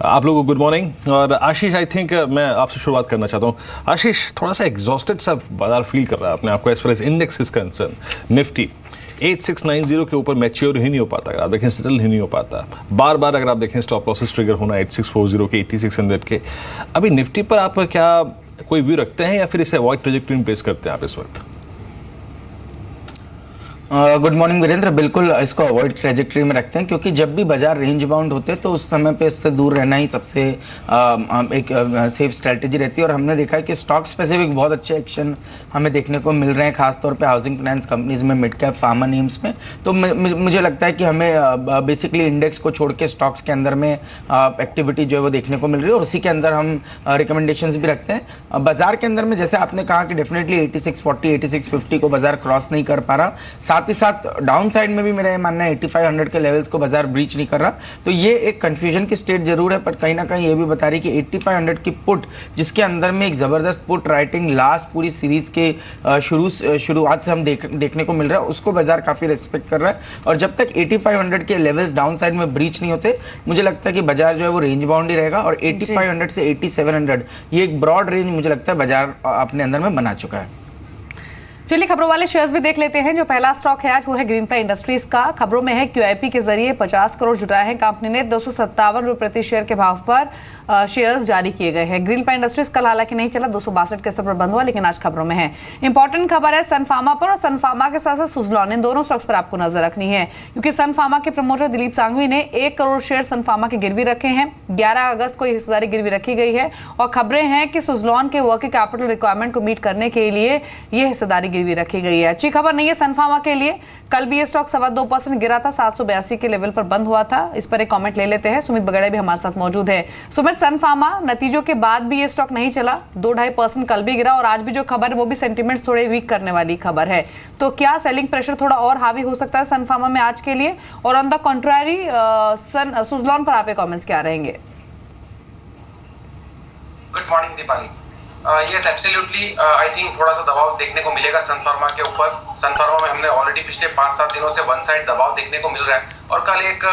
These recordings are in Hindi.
आप लोगों को गुड मॉर्निंग। और आशीष, आई थिंक मैं आपसे शुरुआत करना चाहता हूँ। आशीष, थोड़ा सा एग्जॉस्टेड सा बाजार फील कर रहा है अपने आपको as far as index is concern. Nifty 8690 के ऊपर मैच्योर ही नहीं हो पाता, अगर आप देखें सेटल ही नहीं हो पाता। बार बार अगर आप देखें स्टॉप लॉसेस ट्रिगर होना 8640 के 8600 के। अभी निफ्टी पर आप क्या कोई व्यू रखते हैं या फिर इसे अवॉइड ट्रेजेक्टरी में प्लेस करते हैं आप इस वक्त? Good morning Virendra. बिल्कुल इसको अवॉइड ट्रेजेक्टरी में रखते हैं, क्योंकि जब भी बाजार रेंज बाउंड होते हैं तो उस समय पे इससे दूर रहना ही सबसे एक सेफ स्ट्रेटजी रहती है। और हमने देखा है कि स्टॉक स्पेसिफिक बहुत अच्छे एक्शन हमें देखने को मिल रहे हैं, खासतौर पे हाउसिंग फाइनेंस कंपनीज में, मिड कैप फार्मा नेम्स में। तो मुझे लगता है कि हमें बेसिकली इंडेक्स को छोड़ के स्टॉक्स के अंदर में एक्टिविटी जो है वो देखने को मिल रही है, और उसी के अंदर हम रिकमेंडेशंस भी रखते हैं। बाजार के अंदर में जैसे आपने कहा कि डेफिनेटली 8640 8650 को बाजार क्रॉस नहीं कर पा रहा, साथ ही साथ डाउन साइड में भी मेरा ये मानना है 8500 के लेवल्स को बाजार ब्रीच नहीं कर रहा। तो ये एक कंफ्यूजन की स्टेट जरूर है, पर कहीं ना कहीं ये भी बता रही कि 8500 की पुट, जिसके अंदर में एक जबरदस्त पुट राइटिंग लास्ट पूरी सीरीज के शुरुआत से हम देखने को मिल रहा है, उसको बाजार काफी रिस्पेक्ट कर रहा है। और जब तक 8500 के लेवल्स डाउन साइड में ब्रीच नहीं होते, मुझे लगता है कि बाजार जो है वो रेंज बाउंड ही रहेगा। और 8500 से 8700 ये एक ब्रॉड रेंज मुझे लगता है बाजार अपने अंदर में बना चुका है। चलिए खबरों वाले शेयर्स भी देख लेते हैं। जो पहला स्टॉक है आज वो है ग्रीनप्लाई इंडस्ट्रीज का। खबरों में है QIP के जरिए 50 करोड़ जुटाए हैं कंपनी ने। 257 रुपये प्रति शेयर के भाव पर शेयर्स जारी किए गए हैं। ग्रीनप्लाई इंडस्ट्रीज कल हालांकि नहीं चला, 262 के स्तर पर बंद हुआ, लेकिन आज खबरों में है। इंपॉर्टेंट खबर है सन फार्मा पर, और सन फार्मा के साथ साथ सुजलॉन, इन दोनों स्टॉक्स पर आपको नजर रखनी है, क्योंकि सन फार्मा के प्रमोटर दिलीप सांघवी ने 1 करोड़ शेयर सन फार्मा के गिरवी रखे हैं। 11 अगस्त को हिस्सेदारी गिरवी रखी गई है, और खबरें हैं कि सुजलॉन के वर्किंग कैपिटल रिक्वायरमेंट को मीट करने के लिए यह हिस्सेदारी गिरवी रखी गई है। अच्छी खबर नहीं है सन फार्मा के लिए। कल भी ये स्टॉक 2.25% गिरा था, 782 के लेवल पर बंद हुआ था। इस पर एक कमेंट ले लेते हैं। सुमित बगड़े भी हमारे साथ मौजूद है। सुमित, सन फार्मा नतीजों के बाद भी ये स्टॉक नहीं चला, 2-2.5% कल भी गिरा, और आज भी जो खबर है वो भी सेंटीमेंट्स थोड़े वीक करने वाली खबर है। तो क्या सेलिंग प्रेशर थोड़ा और हावी हो सकता है सन फार्मा में आज के लिए? और ऑन द कॉन्ट्ररी सुजलॉन पर आपके कमेंट्स क्या रहेंगे? Good morning Deepali. Yes absolutely, I think थोड़ा सा दबाव देखने को मिलेगा सन फार्मा के ऊपर। सन फार्मा में हमने ऑलरेडी पिछले 5-7 दिनों से वन साइड दबाव देखने को मिल रहा है, और कल एक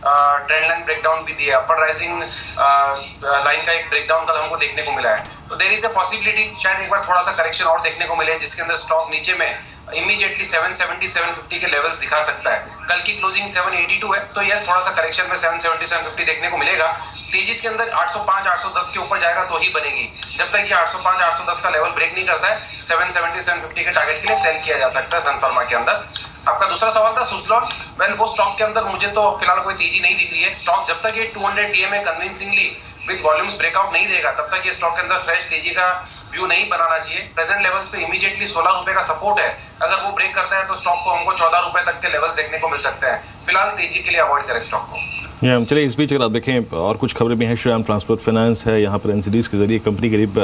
ट्रेंड लाइन ब्रेकडाउन भी दिया, अपर राइजिंग लाइन का एक ब्रेकडाउन कल हमको देखने को मिला है। तो देयर इज अ पॉसिबिलिटी शायद एक बार थोड़ा सा करेक्शन और देखने को मिले, जिसके अंदर स्टॉक नीचे में इमीडिएटली 770 750 के लेवल्स दिखा सकता है। कल की क्लोजिंग 782 है, तो यस थोड़ा सा करेक्शन में 770 750 देखने को मिलेगा। तेजीस के अंदर 805 810 के ऊपर जाएगा तो ही बनेगी। जब तक ये 805 810 का लेवल ब्रेक नहीं करता है, 770 750 के टारगेट के लिए सेल किया जा सकता है सन फार्मा के अंदर। आपका दूसरा सवाल था सुजलॉन। वेल, वो स्टॉक के अंदर मुझे तो फिलहाल कोई तेजी नहीं दिख रही है। स्टॉक जब तक ये 200 DMA convincingly with volumes breakout नहीं देगा, तब तक ये स्टॉक के अंदर फ्रेश तेजी का व्यू नहीं बनाना चाहिए। प्रेजेंट लेवल्स पे इमीडिएटली 16 रुपए का सपोर्ट है, अगर वो ब्रेक करता है तो स्टॉक को हमको 14 रुपए तक के लेवल्स देखने को मिल सकते हैं। फिलहाल तेजी के लिए अवॉइड करें स्टॉक को। चलिए, इस बीच अगर आप देखें और कुछ खबरें भी हैं। श्रीराम ट्रांसपोर्ट फाइनेंस है, यहाँ पर NCDs के जरिए कंपनी करीब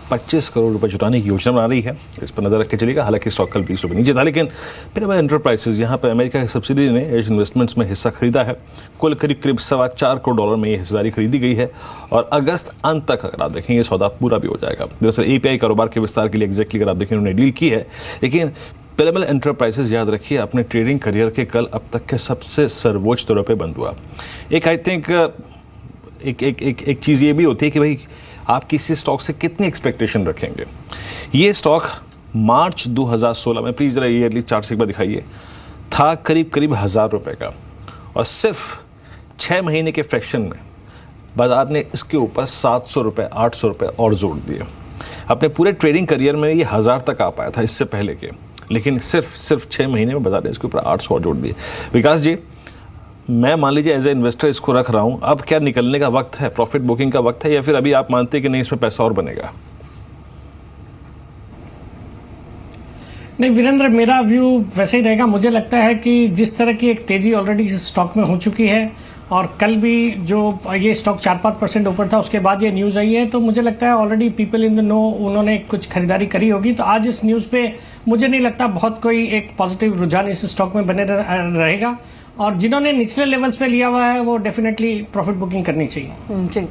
25 करोड़ रुपए जुटाने की योजना बना रही है, इस पर नजर रख के चलिएगा। हालांकि स्टॉक कल 20 रुपये नीचे था, लेकिन पिरामिड एंटरप्राइजेज यहाँ पर अमेरिका की सब्सिडी ने एज इन्वेस्टमेंट्स में हिस्सा खरीदा है। कुल करीब $4.25 करोड़ में ये हिस्सेदारी खरीदी गई है, और अगस्त अंत तक अगर आप देखें ये सौदा पूरा भी हो जाएगा। दरअसल API कारोबार के विस्तार के लिए एग्जैक्टली अगर आप देखें उन्होंने डील की है। लेकिन पिरामिड एंटरप्राइजेज, याद रखिए, अपने ट्रेडिंग करियर के कल अब तक के सबसे सर्वोच्च दरों पे बंद हुआ। एक आई थिंक एक चीज़ ये भी होती है कि भाई आप किसी स्टॉक से कितनी एक्सपेक्टेशन रखेंगे। ये स्टॉक मार्च 2016 में, प्लीज़ ज़रा ईयरली चार्ट से एक बार दिखाइए, था करीब 1000 रुपये का, और सिर्फ 6 महीने के फ्रैक्शन में बाजार ने इसके ऊपर 700 रुपये 800 रुपये और जोड़ दिए। अपने पूरे ट्रेडिंग करियर में ये 1000 तक आ पाया था इससे पहले के, लेकिन सिर्फ 6 महीने में बाजार ने इसके ऊपर 800 और जोड़ दिए। विकास जी, मैं मान लीजिए एज ए इन्वेस्टर इसको रख रहा हूँ, अब क्या निकलने का वक्त है, प्रॉफिट बुकिंग का वक्त है, या फिर अभी आप मानते हैं कि नहीं इसमें पैसा और बनेगा? नहीं वीरेंद्र, मेरा व्यू वैसे ही रहेगा। मुझे लगता है कि जिस तरह की एक तेज़ी ऑलरेडी इस स्टॉक में हो चुकी है, और कल भी जो ये स्टॉक 4-5% ऊपर था, उसके बाद ये न्यूज़ आई है, तो मुझे लगता है already people in the know उन्होंने कुछ खरीदारी करी होगी। तो आज इस न्यूज़ पे मुझे नहीं लगता बहुत कोई एक पॉजिटिव रुझान इस स्टॉक में बने रहेगा, और जिन्होंने निचले लेवल्स पे लिया हुआ है वो डेफिनेटली प्रॉफिट बुकिंग करनी चाहिए। जी,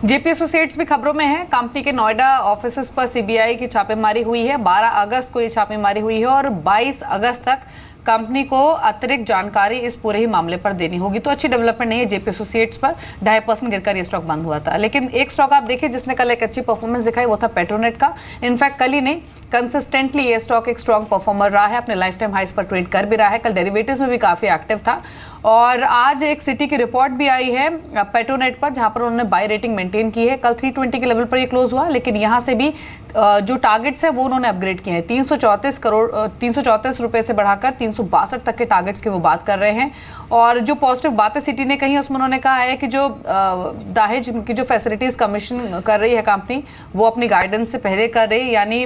JP एसोसिएट्स भी खबरों में है। कंपनी के नोएडा ऑफिस पर CBI की छापेमारी हुई है। 12 अगस्त को ये छापेमारी हुई है, और 22 अगस्त तक कंपनी को अतिरिक्त जानकारी इस पूरे ही मामले पर देनी होगी। तो अच्छी डेवलपमेंट नहीं है जेपी एसोसिएट्स पर, 2.5% गिरकर ये स्टॉक बंद हुआ था। लेकिन एक स्टॉक आप देखिए जिसने कल एक अच्छी परफॉर्मेंस दिखाई, वो था पेट्रोनेट का। इनफैक्ट कल ही नहीं, कंसिस्टेंटली ये स्टॉक एक स्ट्रॉन्ग परफॉर्मर रहा है, अपने लाइफ टाइम हाइस पर ट्रेड कर भी रहा है। कल डेरिवेटिव्स में भी काफी एक्टिव था। और आज एक सिटी की रिपोर्ट भी आई है पेट्रोनेट पर, जहां पर उन्होंने बाय रेटिंग मेंटेन की है। कल 320 के लेवल पर ये क्लोज हुआ, लेकिन यहां से भी जो टारगेट्स है वो उन्होंने अपग्रेड किए हैं। 334 रुपए से बढ़ाकर 362 तक के टारगेट्स की वो बात कर रहे हैं। और जो पॉजिटिव बातें सिटी ने कही उसमें उन्होंने कहा है कि जो दाहेज की जो फैसिलिटीज कमीशन कर रही है कंपनी, वो अपनी गाइडेंस से पहले कर रही है, यानी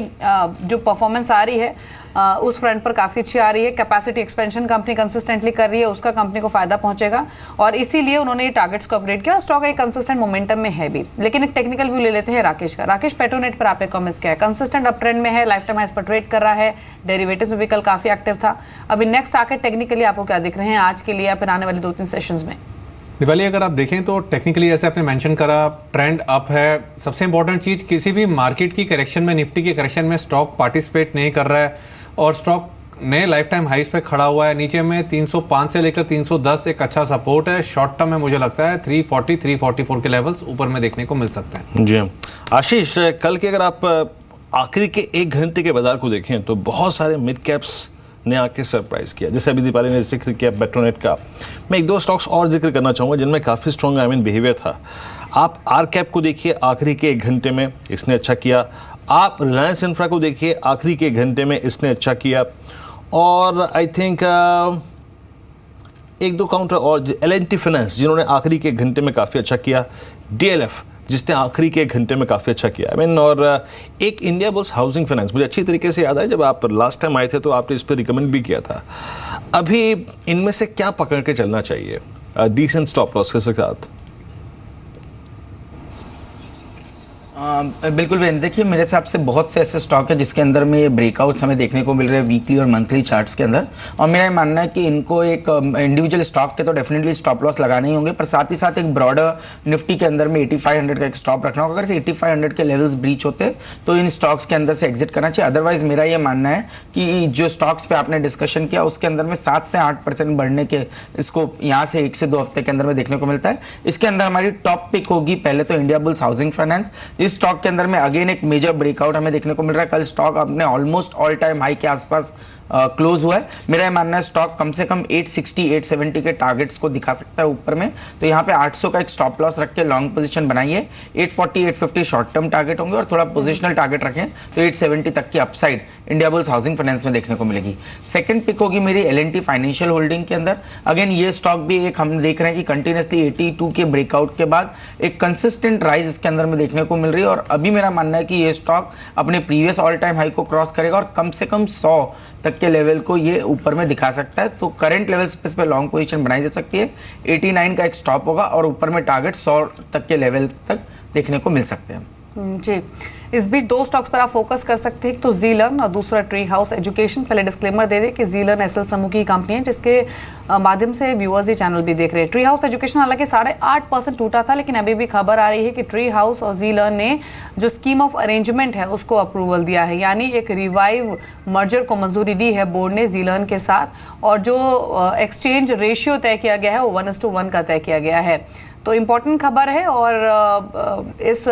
जो परफॉर्मेंस आ रही है उस फ्रंट पर काफ़ी अच्छी आ रही है। कैपेसिटी एक्सपेंशन कंपनी कंसिस्टेंटली कर रही है, उसका कंपनी को फायदा पहुंचेगा, और इसीलिए उन्होंने ये टारगेट्स को अपग्रेड किया। स्टॉक एक कंसिस्टेंट मोमेंटम में है भी। लेकिन एक टेक्निकल व्यू ले लेते हैं राकेश का। राकेश, पेट्रोनेट पर आपके कमेंट्स क्या है? कंसिस्टेंट अप ट्रेंड में है, लाइफ टाइम हाइस पर ट्रेड कर रहा है, डेरिवेटिव्स में भी कल काफ़ी एक्टिव था। अभी नेक्स्ट आके टेक्निकली आपको क्या दिख रहे हैं आज के लिए या फिर आने वाले 2-3 सेशंस में? दीपाली, अगर आप देखें तो टेक्निकली जैसे आपने मेंशन करा, ट्रेंड अप है। सबसे इंपॉर्टेंट चीज़, किसी भी मार्केट की करेक्शन में, निफ्टी की करेक्शन में स्टॉक पार्टिसिपेट नहीं कर रहा है और स्टॉक नए लाइफ टाइम हाइस पे खड़ा हुआ है। नीचे में 305 से लेकर 310 एक अच्छा सपोर्ट है। शॉर्ट टर्म में मुझे लगता है 340 344 के लेवल्स ऊपर में देखने को मिल सकते हैं। जी आशीष, कल के अगर आप आखिरी के 1 घंटे के बाजार को देखें तो बहुत सारे मिड कैप्स ने आके सरप्राइज किया। जैसे अभी दीपाली ने जिक्र किया पेट्रोनेट का, मैं 1-2 स्टॉक्स और जिक्र करना चाहूँगा जिनमें काफ़ी स्ट्रॉन्ग बिहेवियर था। आप आर कैप को देखिए, आखिरी के 1 घंटे में इसने अच्छा किया। आप रिलायंस इंफ्रा को देखिए, आखिरी के 1 घंटे में इसने अच्छा किया। और आई थिंक 1-2 काउंटर और L&T फाइनेंस जिन्होंने आखिरी के 1 घंटे में काफ़ी अच्छा किया। DLF जिसने आखिरी के 1 घंटे में काफ़ी अच्छा किया। और एक इंडिया बुल्स हाउसिंग फाइनेंस, मुझे अच्छी तरीके से याद है जब आप लास्ट टाइम आए थे तो आपने इस पर रिकमेंड भी किया था। अभी इनमें से क्या पकड़ के चलना चाहिए डिसेंट स्टॉप लॉस के साथ? बिल्कुल भी देखिए, मेरे हिसाब से बहुत से ऐसे स्टॉक है जिसके अंदर में ये ब्रेकआउट्स हमें देखने को मिल रहे हैं वीकली और मंथली चार्ट्स के अंदर। और मेरा ये मानना है कि इनको एक इंडिविजुअल स्टॉक के तो डेफिनेटली स्टॉप लॉस लगाने ही होंगे, पर साथ ही साथ एक ब्रॉडर निफ्टी के अंदर में 8500 का एक स्टॉप रखना होगा। अगर 8500 के लेवल्स ब्रीच होते तो इन स्टॉक्स के अंदर से एग्जिट करना चाहिए। अदरवाइज मेरा ये मानना है कि जो स्टॉक्स पे आपने डिस्कशन किया उसके अंदर में 7 से 8% बढ़ने के इसको यहाँ से 1 से 2 हफ्ते के अंदर में देखने को मिलता है। इसके अंदर हमारी टॉप पिक होगी पहले तो इंडिया बुल्स हाउसिंग फाइनेंस। इस स्टॉक के अंदर में अगेन एक मेजर ब्रेकआउट हमें देखने को मिल रहा है। कल स्टॉक अपने ऑलमोस्ट ऑल टाइम हाई के आसपास क्लोज हुआ है। मेरा ये मानना है स्टॉक कम से कम 860 870 के टारगेट्स को दिखा सकता है ऊपर में। तो यहाँ पे 800 का एक स्टॉप लॉस रख के लॉन्ग पोजीशन बनाइए। 840 850 शॉर्ट टर्म टारगेट होंगे और थोड़ा पोजिशनल टारगेट रखें तो 870 तक की upside India bulls housing finance में देखने को मिलेगी। सेकंड पिक होगी मेरी L&T फाइनेंशियल होल्डिंग के अंदर। अगेन ये स्टॉक भी एक हम देख रहे हैं कि कंटिन्यूसली 82 के ब्रेकआउट के बाद एक कंसिस्टेंट राइज इसके अंदर में देखने को मिल रही है। और अभी मेरा मानना है कि ये स्टॉक अपने प्रीवियस ऑल टाइम हाई को क्रॉस करेगा और कम से कम 100 तक के लेवल को ये ऊपर में दिखा सकता है। तो करंट लेवल्स पे इस पर लॉन्ग पोजीशन बनाई जा सकती है। 89 का एक स्टॉप होगा और ऊपर में टारगेट 100 तक के लेवल तक देखने को मिल सकते हैं। जी, इस बीच 2 स्टॉक्स पर आप फोकस कर सकते हैं, एक तो जीलन और दूसरा ट्री हाउस एजुकेशन। पहले डिस्क्लेमर दे दें कि जीलन एसएल समूह की कंपनी है जिसके माध्यम से व्यूअर्स ये चैनल भी देख रहे हैं। ट्री हाउस एजुकेशन हालांकि 8.5% टूटा था, लेकिन अभी भी खबर आ रही है कि ट्री हाउस और जीलन ने जो स्कीम ऑफ अरेंजमेंट है उसको अप्रूवल दिया है, यानी एक रिवाइव मर्जर को मंजूरी दी है बोर्ड ने जीलन के साथ। और जो एक्सचेंज रेशियो तय किया गया है वो 1:1 का तय किया गया है। तो इम्पोर्टेंट खबर है। और इस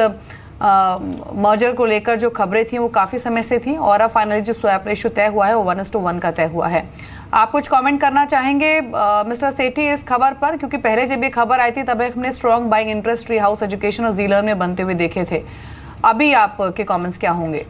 मर्जर को लेकर जो खबरें थी वो काफ़ी समय से थी और अब फाइनली जो स्वैप रेशियो तय हुआ है वो 1:1 का तय हुआ है। आप कुछ कमेंट करना चाहेंगे मिस्टर सेठी इस खबर पर? क्योंकि पहले जब ये खबर आई थी तब हमने strong buying interest tree house education और जीलन में बनते हुए देखे थे। अभी आपके कमेंट्स क्या होंगे?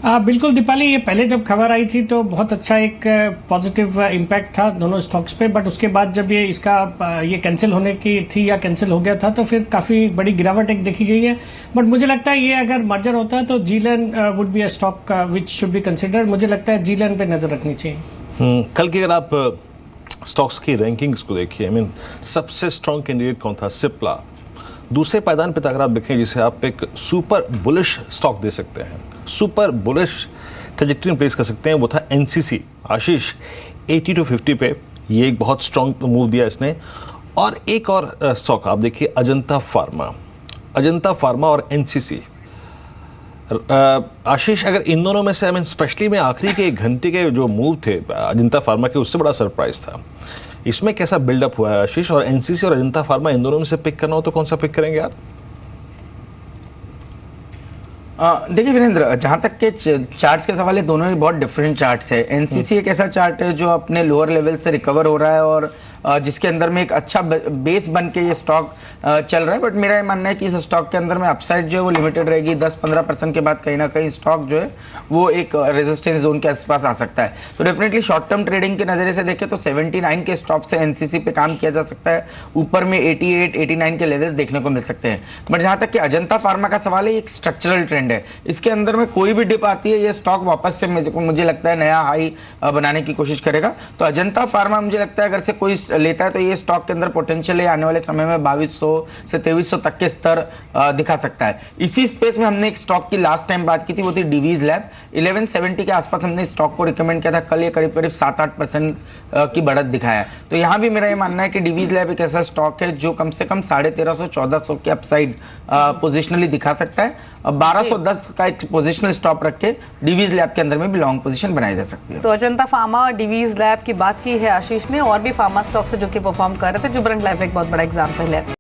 बिल्कुल दीपाली, ये पहले जब खबर आई थी तो बहुत अच्छा एक पॉजिटिव इम्पैक्ट था दोनों स्टॉक्स पे, बट उसके बाद जब ये इसका ये कैंसिल होने की थी या कैंसिल हो गया था तो फिर काफ़ी बड़ी गिरावट एक देखी गई है। बट मुझे लगता है ये अगर मर्जर होता है तो जीलन would be a stock which should be considered. मुझे लगता है जीलन पे नज़र रखनी चाहिए। कल की अगर आप स्टॉक्स की रैंकिंग्स को देखिए, सबसे स्ट्रॉन्ग कैंडिडेट कौन था? सिप्ला। दूसरे पायदान पे अगर आप देखें जिसे आप एक सुपर बुलिश स्टॉक दे सकते हैं, सुपर बुलिश ट्रैजेक्टरी में प्लेस कर सकते हैं, वो था NCC। आशीष 80 to 50 पे ये एक बहुत स्ट्रॉन्ग मूव दिया इसने। और एक और स्टॉक आप देखिए, अजंता फार्मा और NCC। आशीष, अगर इन दोनों में से आई मीन स्पेशली में आखिरी के 1 घंटे के जो मूव थे अजंता फार्मा के, उससे बड़ा सरप्राइज था। इसमें कैसा बिल्डअप हुआ है आशीष? और एनसीसी और अजंता फार्मा इन दोनों में से पिक करना हो तो कौन सा पिक करेंगे आप? देखिए वीरेंद्र, जहाँ तक के चार्ट्स के सवाल है, दोनों ही बहुत डिफरेंट चार्ट्स है। एनसीसी एक ऐसा चार्ट है जो अपने लोअर लेवल से रिकवर हो रहा है और जिसके अंदर में एक अच्छा बेस बन के ये स्टॉक चल रहा है। बट मेरा ये मानना है कि इस स्टॉक के अंदर में अपसाइड जो है वो लिमिटेड रहेगी। 10-15% के बाद कहीं ना कहीं स्टॉक जो है वो एक रेजिस्टेंस जोन के आसपास आ सकता है। तो डेफिनेटली शॉर्ट टर्म ट्रेडिंग के नज़रिए से देखें तो 79 के स्टॉप से एनसीसी पे काम किया जा सकता है। ऊपर में 88-89 के लेवल्स देखने को मिल सकते हैं। बट जहाँ तक कि अजंता फार्मा का सवाल है, एक स्ट्रक्चरल ट्रेंड है। इसके अंदर में कोई भी डिप आती है, ये स्टॉक वापस से मुझे लगता है नया हाई बनाने की कोशिश करेगा। तो अजंता फार्मा मुझे लगता है अगर से कोई लेता है तो ये स्टॉक के अंदर पोटेंशियल है आने वाले समय में 2200 से 2300 तक के स्तर दिखा सकता है। इसी स्पेस में हमने एक स्टॉक की लास्ट टाइम बात की थी, वो थी डिवीज लैब। 1170 के आसपास हमने स्टॉक को रिकमेंड किया था। कल ये करीब 7-8% की बढ़त दिखाया है। तो यहाँ भी मेरा ये मानना है कि डिवीज लैब एक ऐसा स्टॉक है जो कम से कम 1350-1400 के अपसाइड पोजिशनली दिखा सकता है। 1210 का एक पोजिशनल स्टॉप रख के डिवीज लैब के अंदर में भी लॉन्ग पोजीशन बनाई जा सकती है। तो अजंता फार्मा और डिवीज लैब की बात की है आशीष ने, और भी फार्मा स्टॉक से जो कि परफॉर्म कर रहे थे। जुबरंग लाइफ एक बहुत बड़ा एग्जाम्पल है।